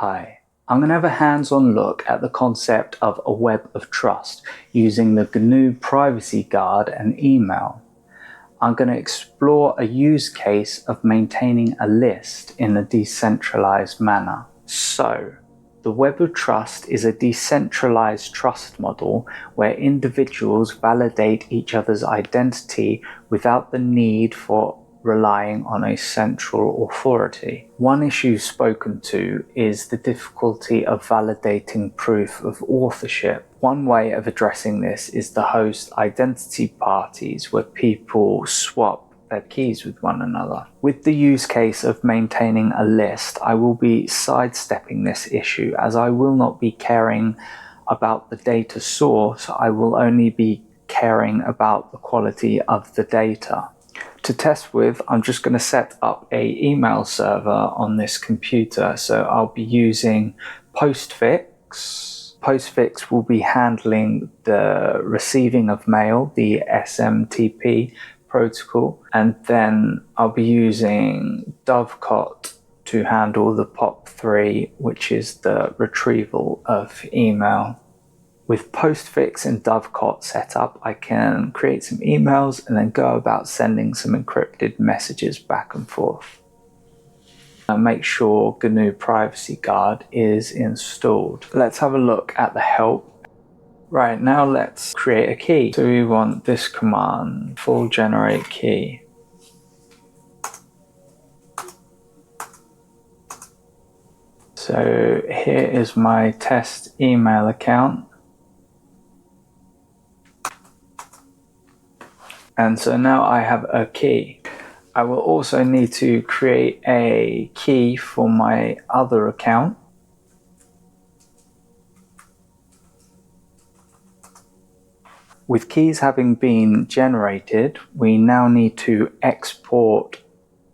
Hi, I'm going to have a hands-on look at the concept of a web of trust using the GNU Privacy Guard and email. I'm going to explore a use case of maintaining a list in a decentralized manner. So, the web of trust is a decentralized trust model where individuals validate each other's identity without the need for relying on a central authority. One issue spoken to is the difficulty of validating proof of authorship. One way of addressing this is to host identity parties where people swap their keys with one another. With the use case of maintaining a list, I will be sidestepping this issue as I will not be caring about the data source. I will only be caring about the quality of the data. To test with, I'm just going to set up an email server on this computer. So I'll be using Postfix. Postfix will be handling the receiving of mail, the SMTP protocol, and then I'll be using Dovecot to handle the POP3, which is the retrieval of email. With Postfix and Dovecot set up, I can create some emails and then go about sending some encrypted messages back and forth. Make sure GNU Privacy Guard is installed. Let's have a look at the help. Right, now let's create a key. So we want this command, full generate key. So here is my test email account. And so now I have a key. I will also need to create a key for my other account. With keys having been generated, we now need to export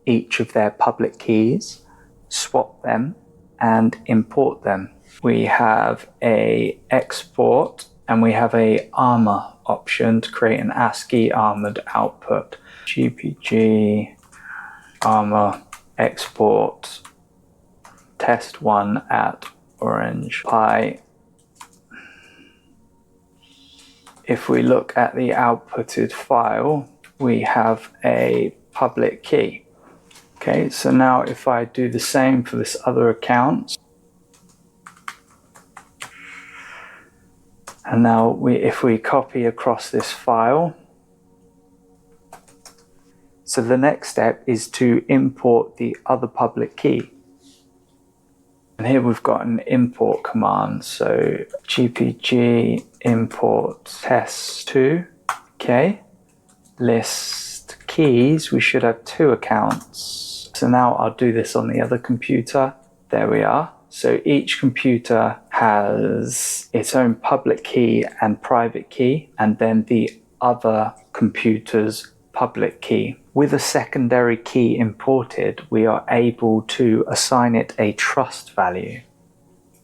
each of their public keys, swap them, and import them. We have a export and we have a armor option to create an ASCII armored output. GnuPG armor export test1 at orange pi. If we look at the outputted file, we have a public key. Okay, so now if I do the same for this other account, and now if we copy across this file, so the next step is to import the other public key. And here we've got an import command. So GPG import test2. Okay. List keys. We should have 2 accounts. So now I'll do this on the other computer. There we are. So each computer has its own public key and private key, and then the other computer's public key. With a secondary key imported, we are able to assign it a trust value.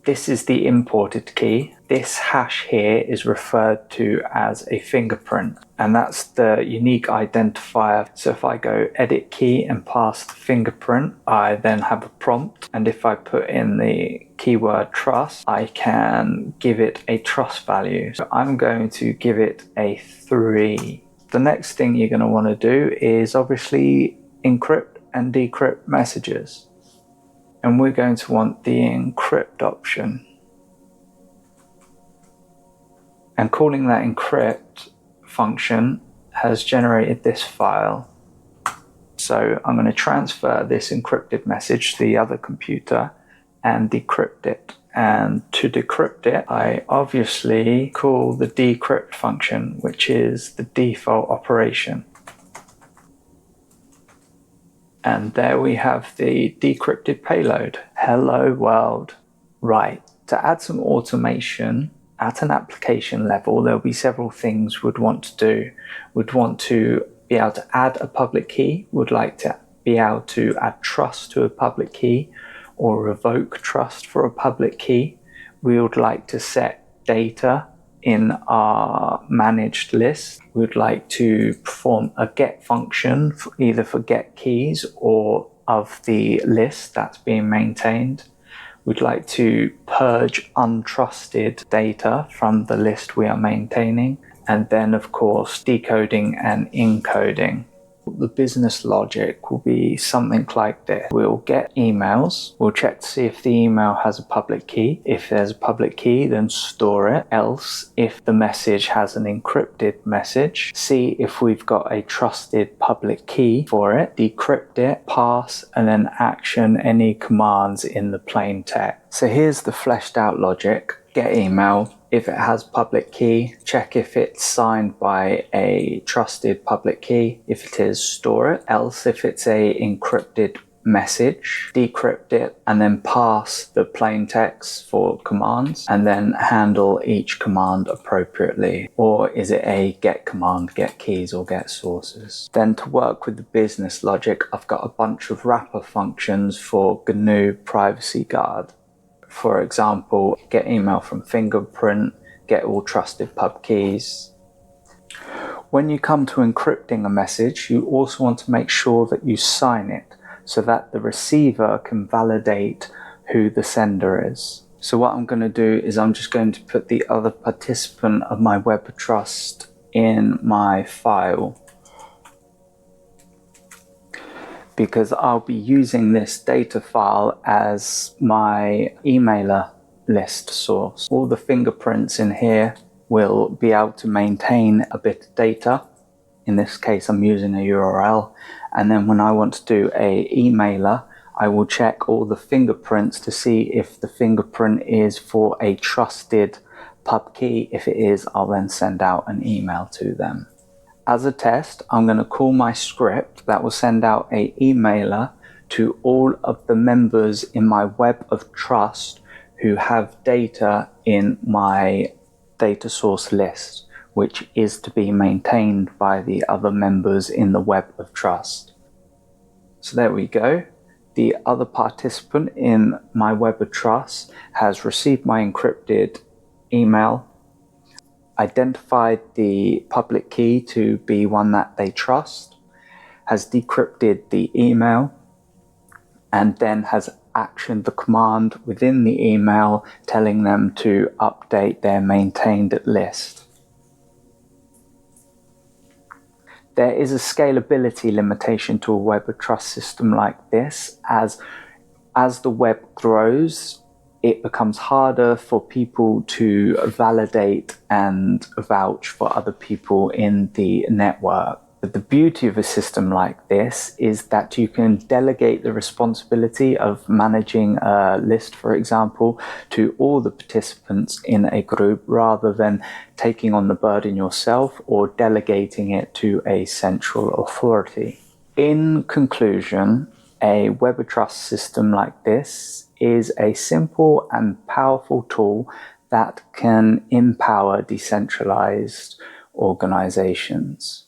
This is the imported key. This hash here is referred to as a fingerprint, and that's the unique identifier. So if I go edit key and pass the fingerprint, I then have a prompt, and if I put in the keyword trust, I can give it a trust value. So I'm going to give it a 3. The next thing you're going to want to do is obviously encrypt and decrypt messages. And we're going to want the encrypt option. And calling that encrypt function has generated this file. So I'm going to transfer this encrypted message to the other computer and decrypt it. And to decrypt it, I obviously call the decrypt function, which is the default operation. And there we have the decrypted payload. Hello world. Right, to add some automation at an application level, there'll be several things we'd want to do. We'd want to be able to add a public key. We'd like to be able to add trust to a public key, or revoke trust for a public key. We would like to set data in our managed list. We would like to perform a get function, either for get keys or of the list that's being maintained. We'd like to purge untrusted data from the list we are maintaining, and then of course decoding and encoding. The business logic will be something like this. We'll get emails, we'll check to see if the email has a public key. If there's a public key, then store it. Else, if the message has an encrypted message, see if we've got a trusted public key for it, decrypt it, pass, and then action any commands in the plain text. So here's the fleshed out logic. Get email. If it has public key, check if it's signed by a trusted public key. If it is, store it. Else, if it's a encrypted message, decrypt it and then pass the plain text for commands and then handle each command appropriately. Or is it a get command, get keys or get sources? Then to work with the business logic, I've got a bunch of wrapper functions for GNU Privacy Guard. For example, get email from fingerprint, get all trusted pub keys. When you come to encrypting a message, you also want to make sure that you sign it so that the receiver can validate who the sender is. So what I'm going to do is I'm just going to put the other participant of my web of trust in my file, because I'll be using this data file as my emailer list source. All the fingerprints in here will be able to maintain a bit of data. In this case, I'm using a URL. And then when I want to do a emailer, I will check all the fingerprints to see if the fingerprint is for a trusted pub key. If it is, I'll then send out an email to them. As a test, I'm going to call my script that will send out an emailer to all of the members in my web of trust who have data in my data source list, which is to be maintained by the other members in the web of trust. So there we go. The other participant in my web of trust has received my encrypted email, identified the public key to be one that they trust, has decrypted the email, and then has actioned the command within the email telling them to update their maintained list. There is a scalability limitation to a web of trust system like this. As the web grows, it becomes harder for people to validate and vouch for other people in the network. But the beauty of a system like this is that you can delegate the responsibility of managing a list, for example, to all the participants in a group rather than taking on the burden yourself or delegating it to a central authority. In conclusion, a web of trust system like this is a simple and powerful tool that can empower decentralized organizations.